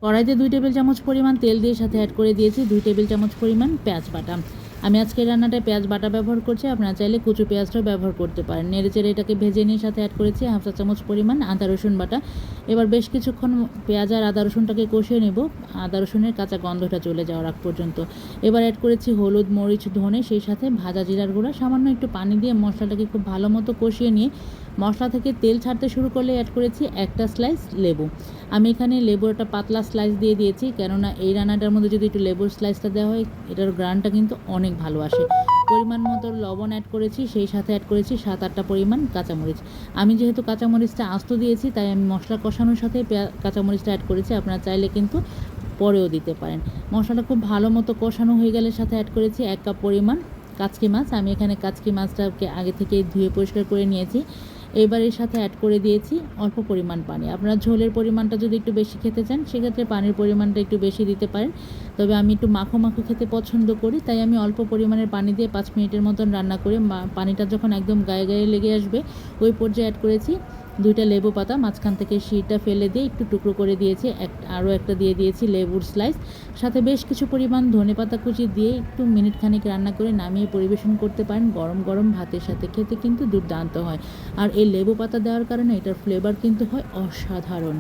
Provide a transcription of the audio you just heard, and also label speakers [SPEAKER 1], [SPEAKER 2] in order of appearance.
[SPEAKER 1] কড়াইতে 2 টেবিল চামচ পরিমাণ তেল দিয়ে সাথে অ্যাড করে দিয়েছি 2 টেবিল চামচ পরিমাণ পেঁয়াজ বাটা। আমি আজকের রান্নাটায় পেঁয়াজ বাটা ব্যবহার করছি, আপনারা চাইলে কুচু পেঁয়াজটাও ব্যবহার করতে পারেন। নেড়েচেড়ে এটাকে ভেজে নিয়ে সাথে অ্যাড করেছি 1/2 চা চামচ পরিমাণ আদা রসুন বাটা। এবার বেশ কিছুক্ষণ পেঁয়াজ আর আদা রসুনটাকে কষিয়ে নেব, আদা রসুনের কাঁচা গন্ধটা চলে যাওয়ার আগ পর্যন্ত। এবার অ্যাড করেছি হলুদ, মরিচ, ধনে, সেই সাথে ভাজা জিরার গুঁড়া, সামান্য একটু পানি দিয়ে মশলাটাকে খুব ভালো মতো কষিয়ে নিয়ে মশলা থেকে তেল ছাড়তে শুরু করলে অ্যাড করেছি একটা স্লাইস লেবু। আমি এখানে লেবুর একটা পাতলা স্লাইস দিয়ে দিয়েছি, কেননা এই রান্নাটার মধ্যে যদি একটু লেবুর স্লাইসটা দেওয়া হয় এটার গ্রানটা কিন্তু অনেক ভালো আসে। পরিমাণ মতো লবণ অ্যাড করেছি, সেই সাথে অ্যাড করেছি 7-8টা পরিমাণ কাঁচামরিচ। আমি যেহেতু কাঁচামরিচটা আস্ত দিয়েছি তাই আমি মশলা কষানোর সাথে কাঁচামরিচটা অ্যাড করেছি, আপনারা চাইলে কিন্তু পরেও দিতে পারেন। মশলাটা খুব ভালো মতো কষানো হয়ে গেলে সাথে অ্যাড করেছি 1 কাপ পরিমাণ কাচকি মাছ। আমি এখানে কাচকি মাছটাকে আগে থেকে ধুয়ে পরিষ্কার করে নিয়েছি। এবার এর সাথে অ্যাড করে দিয়েছি অল্প পরিমাণ পানি। আপনারা ঝোলের পরিমাণটা যদি একটু বেশি খেতে চান সেক্ষেত্রে পানির পরিমাণটা একটু বেশি দিতে পারেন, তবে আমি একটু মাখো মাখো খেতে পছন্দ করি তাই আমি অল্প পরিমাণের পানি দিয়ে 5 মিনিটের মতন রান্না করে পানিটা যখন একদম গায়ে গায়ে লেগে আসবে ওই পর্যায়ে অ্যাড করেছি 2টা লেবু পাতা, মাঝখান থেকে শিরটা ফেলে দিয়ে একটু টুকরো করে দিয়েছি, আরও একটা দিয়ে দিয়েছি লেবুর স্লাইস, সাথে বেশ কিছু পরিমাণ ধনেপাতা কুচি দিয়ে একটু মিনিট খানিক রান্না করে নামিয়ে পরিবেশন করতে পারেন। গরম গরম ভাতের সাথে খেতে কিন্তু দুর্দান্ত হয়, আর এই লেবু পাতা দেওয়ার কারণে এটার ফ্লেভার কিন্তু হয় অসাধারণ।